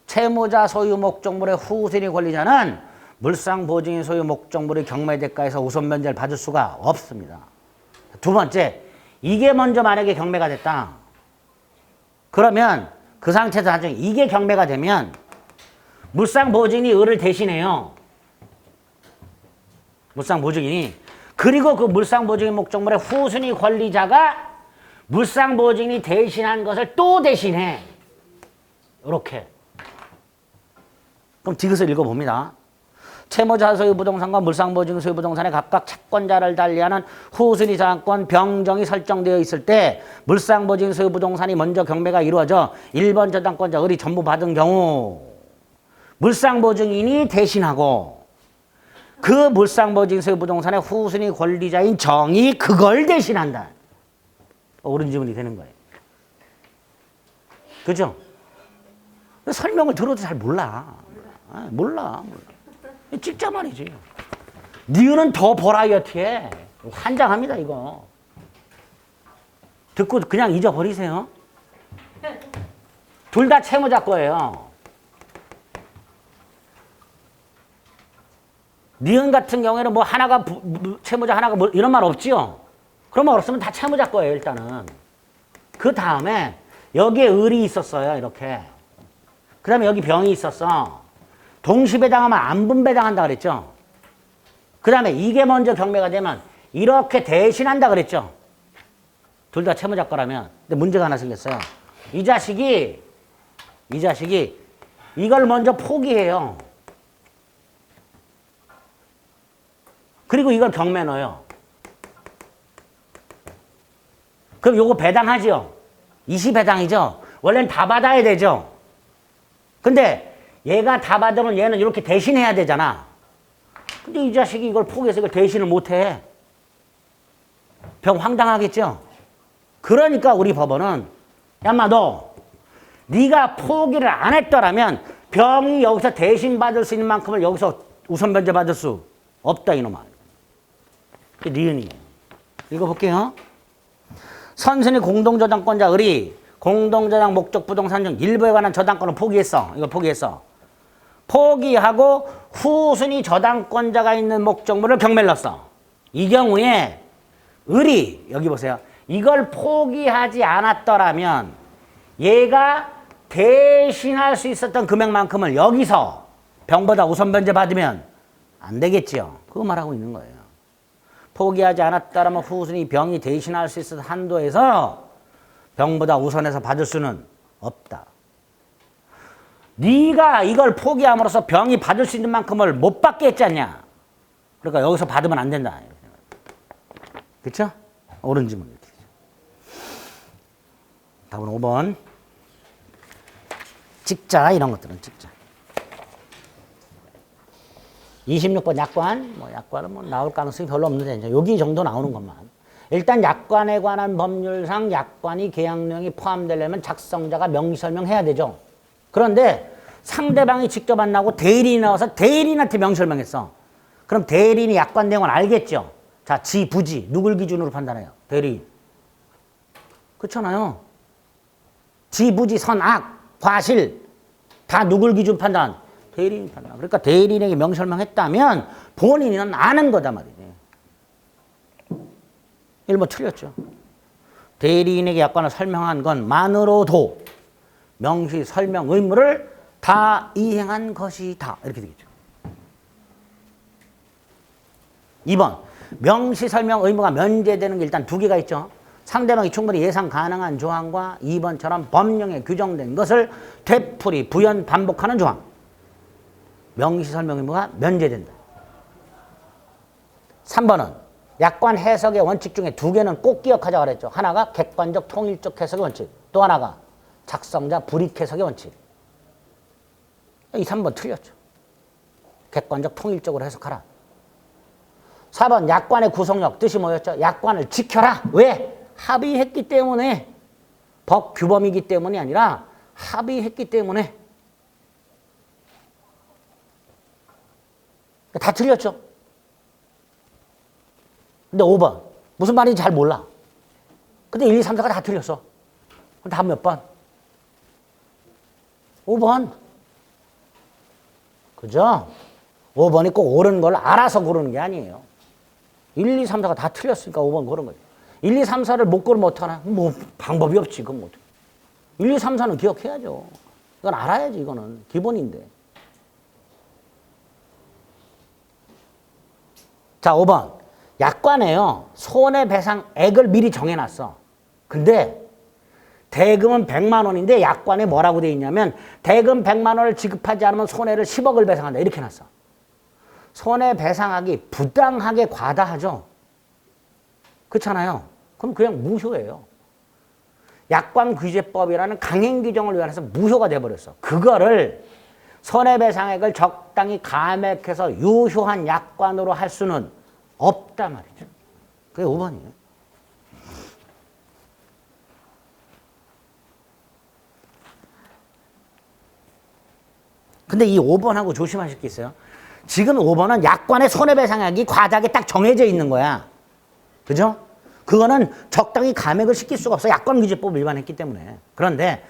채무자 소유 목적물의 후순위 권리자는 물상 보증인 소유 목적물의 경매대가에서 우선 변제를 받을 수가 없습니다. 두 번째, 이게 먼저 만약에 경매가 됐다. 그러면 그 상태에서 나중에 이게 경매가 되면 물상 보증인이 을을 대신해요. 물상 보증인이. 그리고 그 물상 보증인 목적물의 후순위 권리자가 물상 보증인이 대신한 것을 또 대신해. 이렇게. 그럼 디귿을 읽어봅니다. 채무자 소유 부동산과 물상 보증인 소유 부동산의 각각 채권자를 달리하는 후순위 저당권 병정이 설정되어 있을 때 물상 보증인 소유 부동산이 먼저 경매가 이루어져 1번 저당권자 을이 전부 받은 경우 물상보증인이 대신하고 그 물상보증세 부동산의 후순위 권리자인 정이 그걸 대신한다. 옳은 지문이 되는 거예요. 그죠? 설명을 들어도 잘 몰라. 몰라. 찍자 말이지. 니은은 더 버라이어티해. 환장합니다, 이거. 듣고 그냥 잊어버리세요. 둘 다 채무자 거예요. 니은 같은 경우에는 뭐 하나가 채무자 하나가 뭐 이런 말 없지요. 그러면 없으면 다 채무자 거예요, 일단은. 그 다음에 여기에 을이 있었어요, 이렇게. 그 다음에 여기 병이 있었어. 동시배당하면 안 분배당한다 그랬죠. 그 다음에 이게 먼저 경매가 되면 이렇게 대신한다 그랬죠. 둘 다 채무자 거라면. 근데 문제가 하나 생겼어요. 이 자식이 이걸 먼저 포기해요. 그리고 이걸 경매 넣어요. 그럼 요거 배당하죠? 이시배당이죠? 원래는 다 받아야 되죠? 근데 얘가 다 받으면 얘는 이렇게 대신해야 되잖아. 근데 이 자식이 이걸 포기해서 이걸 대신을 못해. 병 황당하겠죠? 그러니까 우리 법원은 야마 너 네가 포기를 안 했더라면 병이 여기서 대신 받을 수 있는 만큼을 여기서 우선 변제 받을 수 없다 이놈아. 이게 니은이에요. 읽어볼게요. 선순위 공동저당권자 을이 공동저당 목적 부동산 중 일부에 관한 저당권을 포기했어. 이거 포기했어. 포기하고 후순위 저당권자가 있는 목적물을 경매를 넣었어. 이 경우에 을이 여기 보세요. 이걸 포기하지 않았더라면 얘가 대신할 수 있었던 금액만큼을 여기서 병보다 우선 변제 받으면 안 되겠지요. 그거 말하고 있는 거예요. 포기하지 않았더라면 후순위 병이 대신할 수 있었던 한도에서 병보다 우선해서 받을 수는 없다. 네가 이걸 포기함으로써 병이 받을 수 있는 만큼을 못 받게 했지 않냐. 그러니까 여기서 받으면 안 된다. 그렇죠? 옳은 질문 이렇게. 답은 5번. 찍자 이런 것들은 찍자. 26번 약관. 뭐 약관은 뭐 나올 가능성이 별로 없는데 이제 여기 정도 나오는 것만. 일단 약관에 관한 법률상 약관이 계약 내용이 포함되려면 작성자가 명시 설명해야 되죠. 그런데 상대방이 직접 안 나오고 대리인이 나와서 대리인한테 명시 설명했어. 그럼 대리인이 약관 내용을 알겠죠. 자, 지, 부지 누굴 기준으로 판단해요? 대리인. 그렇잖아요. 지, 부지, 선악, 과실 다 누굴 기준 판단? 대리인 판단. 그러니까 대리인에게 명시 설명했다면 본인은 아는 거다 말이지. 1번 틀렸죠. 대리인에게 약관을 설명한 것만으로도 명시 설명 의무를 다 이행한 것이다. 이렇게 되겠죠. 2번 명시 설명 의무가 면제되는 게 일단 두 개가 있죠. 상대방이 충분히 예상 가능한 조항과 2번처럼 법령에 규정된 것을 되풀이 부연 반복하는 조항. 명시 설명 의무가 면제된다. 3번은 약관 해석의 원칙 중에 두 개는 꼭 기억하자고 그랬죠. 하나가 객관적 통일적 해석의 원칙, 또 하나가 작성자 불이익 해석의 원칙. 이 3번 틀렸죠. 객관적 통일적으로 해석하라. 4번 약관의 구성력 뜻이 뭐였죠? 약관을 지켜라. 왜? 합의했기 때문에. 법 규범이기 때문이 아니라 합의했기 때문에. 다 틀렸죠. 근데 5번 무슨 말인지 잘 몰라. 근데 1, 2, 3, 4가 다 틀렸어. 그럼 답 몇 번? 5번. 그죠? 5번이 꼭 옳은 걸 알아서 고르는 게 아니에요. 1, 2, 3, 4가 다 틀렸으니까 5번 고른 거죠. 1, 2, 3, 4를 못 고르면 어떡하나? 뭐 방법이 없지. 그건 못. 1, 2, 3, 4는 기억해야죠. 이건 알아야지. 이거는 기본인데. 자, 5번. 약관에요. 손해배상액을 미리 정해놨어. 근데 대금은 100만 원인데 약관에 뭐라고 돼 있냐면 대금 100만 원을 지급하지 않으면 손해를 10억을 배상한다. 이렇게 해놨어. 손해배상액이 부당하게 과다하죠. 그렇잖아요. 그럼 그냥 무효예요. 약관규제법이라는 강행 규정을 위반해서 무효가 돼버렸어. 그거를 손해배상액을 적당히 감액해서 유효한 약관으로 할 수는 없단 말이죠. 그게 5번이에요. 근데 이 5번하고 조심하실 게 있어요. 지금 5번은 약관의 손해배상액이 과다하게 딱 정해져 있는 거야. 그죠? 그거는 적당히 감액을 시킬 수가 없어. 약관규제법 위반했기 때문에. 그런데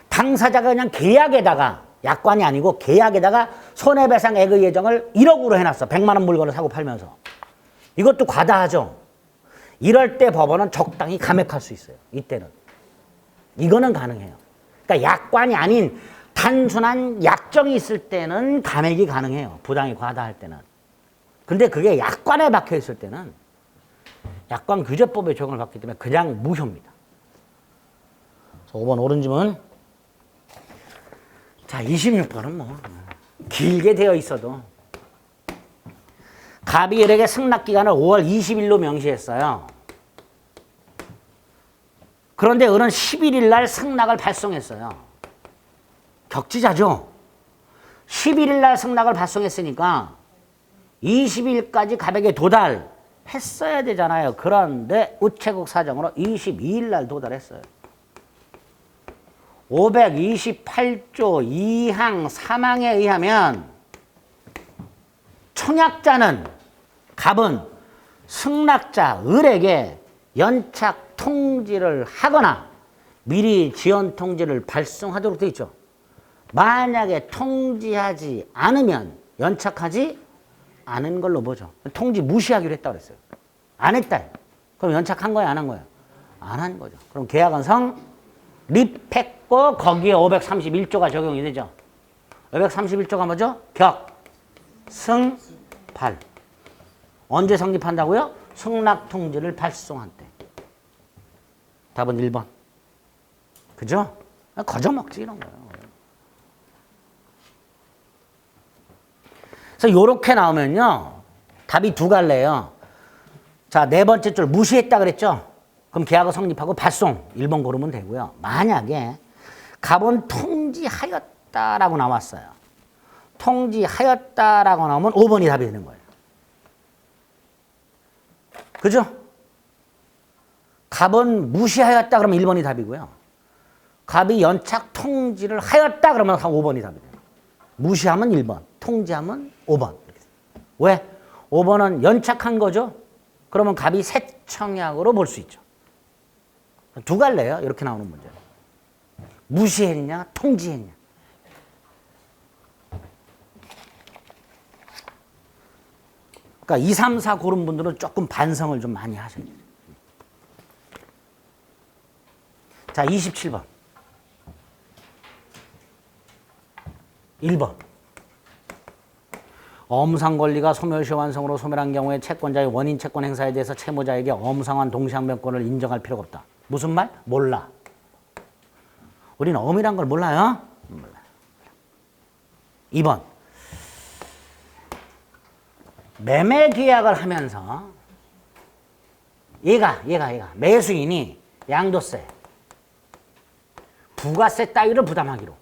당사자가 그냥 계약에다가, 약관이 아니고 계약에다가 손해배상액의 예정을 1억으로 해놨어. 100만 원 물건을 사고 팔면서. 이것도 과다하죠. 이럴 때 법원은 적당히 감액할 수 있어요. 이때는. 이거는 가능해요. 그러니까 약관이 아닌 단순한 약정이 있을 때는 감액이 가능해요. 부당이 과다할 때는. 근데 그게 약관에 박혀 있을 때는 약관 규제법에 적용을 받기 때문에 그냥 무효입니다. 5번 옳은 질문. 자, 26번은 뭐 길게 되어 있어도 갑이 을에게 승낙기간을 5월 20일로 명시했어요. 그런데 을은 11일 날 승낙을 발송했어요. 격지자죠. 11일 날 승낙을 발송했으니까 20일까지 갑에게 도달했어야 되잖아요. 그런데 우체국 사정으로 22일 날 도달했어요. 528조 2항 3항에 의하면 청약자는 갑은 승낙자 을에게 연착 통지를 하거나 미리 지연 통지를 발송하도록 되어 있죠. 만약에 통지하지 않으면 연착하지 않은 걸로 보죠. 통지 무시하기로 했다고 그랬어요. 안 했다. 그럼 연착한 거야, 안 한 거야? 안 한 거죠. 그럼 계약은 성립했고 거기에 531조가 적용이 되죠. 531조가 뭐죠? 격, 승, 발. 언제 성립한다고요? 승낙 통지를 발송한 때. 답은 1번. 그죠? 거저먹지 이런 거예요. 그래서 요렇게 나오면요. 답이 두 갈래요. 자, 네 번째 줄 무시했다 그랬죠? 그럼 계약을 성립하고 발송 1번 고르면 되고요. 만약에 갑은 통지하였다라고 나왔어요. 통지하였다라고 나오면 5번이 답이 되는 거예요. 그죠? 갑은 무시하였다 그러면 1번이 답이고요. 갑이 연착 통지를 하였다 그러면 5번이 답이 돼요. 무시하면 1번, 통지하면 5번. 왜? 5번은 연착한 거죠? 그러면 갑이 새청약으로 볼 수 있죠. 두 갈래요. 이렇게 나오는 문제. 무시했냐, 통지했냐. 그러니까 2, 3, 4 고른 분들은 조금 반성을 좀 많이 하셔야 돼요. 자, 27번. 1번. 엄상 권리가 소멸시 완성으로 소멸한 경우에 채권자의 원인 채권 행사에 대해서 채무자에게 엄상한 동시항변권을 인정할 필요가 없다. 무슨 말? 몰라. 우리는 엄이란 걸 몰라요? 몰라요. 2번. 매매 계약을 하면서 얘가 매수인이 양도세, 부가세 따위를 부담하기로.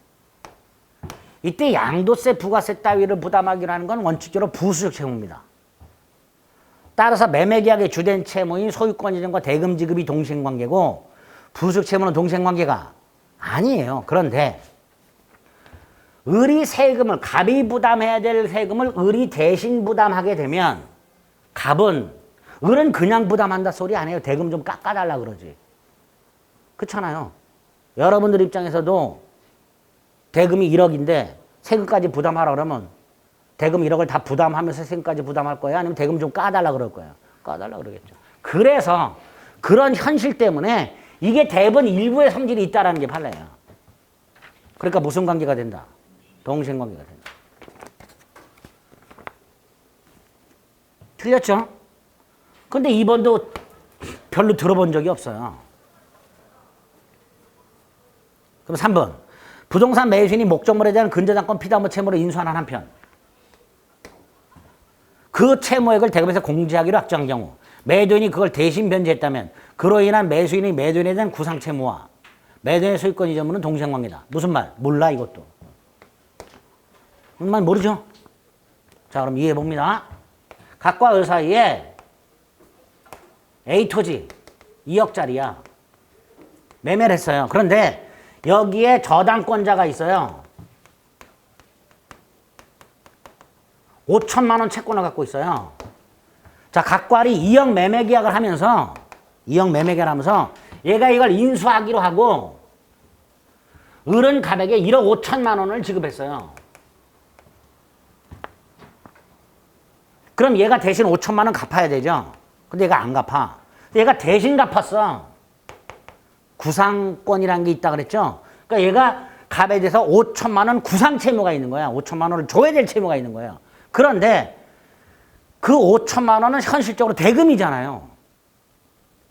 이때 양도세, 부가세 따위를 부담하기로 하는 건 원칙적으로 부수적 채무입니다. 따라서 매매계약의 주된 채무인 소유권 이전과 대금 지급이 동시행관계고 부수적 채무는 동시행관계가 아니에요. 그런데 을이 세금을, 갑이 부담해야 될 세금을 을이 대신 부담하게 되면 갑은, 을은 그냥 부담한다 소리 안 해요. 대금 좀 깎아달라 그러지. 그렇잖아요. 여러분들 입장에서도 대금이 1억인데 세금까지 부담하라 그러면 대금 1억을 다 부담하면서 세금까지 부담할 거예요? 아니면 대금 좀 까달라 그럴 거예요? 까달라 그러겠죠. 그래서 그런 현실 때문에 이게 대부분 일부의 성질이 있다는 게 판례예요. 그러니까 무슨 관계가 된다? 동시행관계가 된다. 틀렸죠? 근데 2번도 별로 들어본 적이 없어요. 그럼 3번. 부동산 매수인이 목적물에 대한 근저당권 피담보 채무를 인수하는 한편 그 채무액을 대금에서 공제하기로 확정한 경우 매도인이 그걸 대신 변제했다면 그로 인한 매수인이 매도인에 대한 구상 채무와 매도인의 소유권 이전물은 동시행관계다. 무슨 말? 몰라 이것도. 만 모르죠? 자, 그럼 이해해 봅니다. 각과 을 사이에 A 토지 2억짜리야. 매매를 했어요. 그런데 여기에 저당권자가 있어요. 5천만 원 채권을 갖고 있어요. 자, 각과리 2억 매매 계약을 하면서 2억 매매 계약을 하면서 얘가 이걸 인수하기로 하고 을은 갑에게 1억 5천만 원을 지급했어요. 그럼 얘가 대신 5천만 원 갚아야 되죠. 근데 얘가 안 갚아. 얘가 대신 갚았어. 구상권이라는 게 있다 그랬죠. 그러니까 얘가 갑에 대해서 5천만 원 구상 채무가 있는 거야. 5천만 원을 줘야 될 채무가 있는 거예요. 그런데 그 5천만 원은 현실적으로 대금이잖아요.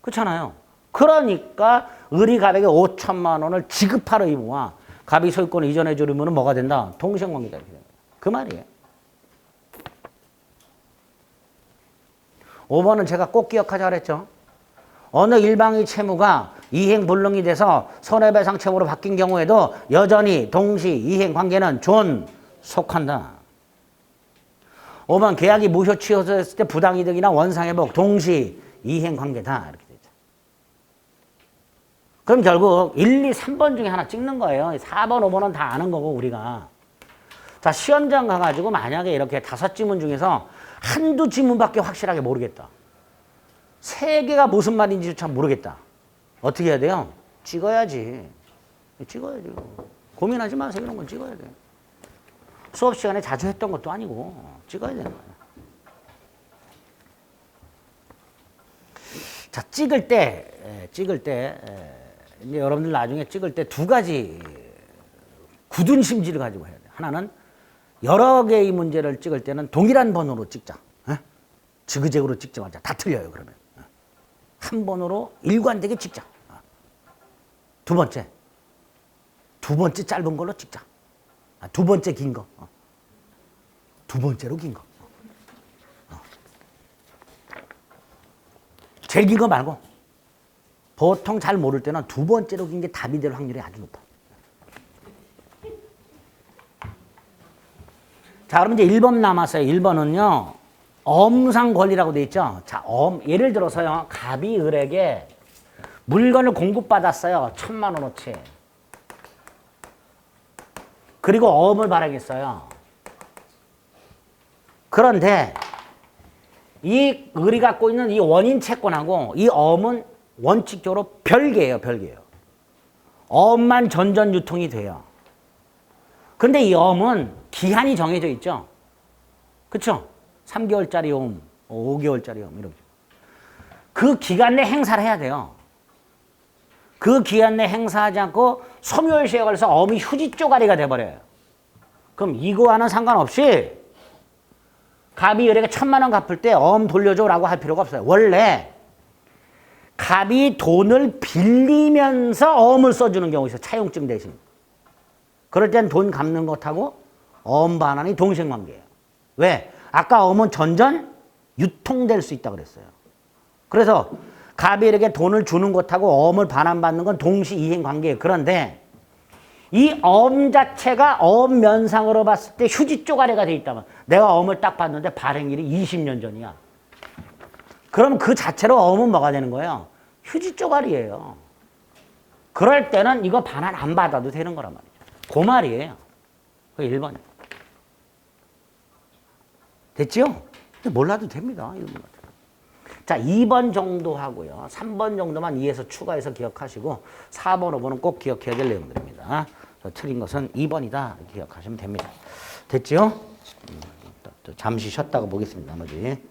그렇잖아요. 그러니까 을이 갑에게 5천만 원을 지급하러 의무와 갑이 소유권을 이전해 주려면 뭐가 된다? 동시행관계가 이렇게 된다. 그 말이에요. 5번은 제가 꼭 기억하자 그랬죠. 어느 일방의 채무가 이행불능이 돼서 손해배상 채무로 바뀐 경우에도 여전히 동시 이행 관계는 존속한다. 5번 계약이 무효 취소했을 때 부당이득이나 원상회복 동시 이행 관계다. 이렇게 되죠. 그럼 결국 1, 2, 3번 중에 하나 찍는 거예요. 4번, 5번은 다 아는 거고 우리가. 자, 시험장 가가지고 만약에 이렇게 5지문 중에서 한두 지문밖에 확실하게 모르겠다. 3개가 무슨 말인지조차 모르겠다. 어떻게 해야 돼요? 찍어야지. 찍어야지. 고민하지 마세요. 이런 건 찍어야 돼. 수업 시간에 자주 했던 것도 아니고 찍어야 되는 거야. 자, 찍을 때 이제 여러분들 나중에 찍을 때 2가지 굳은 심지를 가지고 해야 돼. 하나는 여러 개의 문제를 찍을 때는 동일한 번호로 찍자. 지그재그로 찍지 말자. 다 틀려요, 그러면. 한 번으로 일관되게 찍자. 두 번째 짧은 걸로 찍자. 두 번째 긴 거. 두 번째로 긴 거. 제일 긴 거 말고. 보통 잘 모를 때는 두 번째로 긴 게 답이 될 확률이 아주 높아. 자, 그럼 이제 1번 남았어요. 1번은요. 엄상 권리라고 돼 있죠. 자, 예를 들어서요. 갑이 을에게 물건을 공급받았어요. 1,000만 원어치. 그리고 엄을 발행했어요. 그런데 이 을이 갖고 있는 이 원인 채권하고 이 엄은 원칙적으로 별개예요. 엄만 전전 유통이 돼요. 근데 이 엄은 기한이 정해져 있죠. 그렇죠? 3개월짜리 엄, 5개월짜리 엄 이렇게. 그 기간 내 행사를 해야 돼요. 그 기간 내 행사하지 않고 소멸시효에 걸려서 엄이 휴지 쪼가리가 돼버려요. 그럼 이거와는 상관없이 갑이 을에게 1,000만 원 갚을 때 엄 돌려줘라고 할 필요가 없어요. 원래 갑이 돈을 빌리면서 엄을 써주는 경우 있어요. 차용증 대신. 그럴 땐 돈 갚는 것하고 엄 반환이 동시행관계예요. 왜? 아까 엄은 전전 유통될 수 있다고 그랬어요. 그래서 갑이 이렇게 돈을 주는 것하고 엄을 반환받는 건 동시 이행 관계예요. 그런데 이 엄 자체가 엄 면상으로 봤을 때 휴지 쪼가리가 돼 있다면 내가 엄을 딱 봤는데 발행일이 20년 전이야. 그럼 그 자체로 엄은 뭐가 되는 거예요? 휴지 쪼가리예요. 그럴 때는 이거 반환 안 받아도 되는 거란 말이죠. 그 말이에요. 그 1번. 됐죠? 몰라도 됩니다. 1번. 자, 2번 정도 하고요. 3번 정도만 2에서 추가해서 기억하시고 4번, 5번은 꼭 기억해야 될 내용들입니다. 틀린 것은 2번이다. 기억하시면 됩니다. 됐죠? 또 잠시 쉬었다가 보겠습니다. 나머지.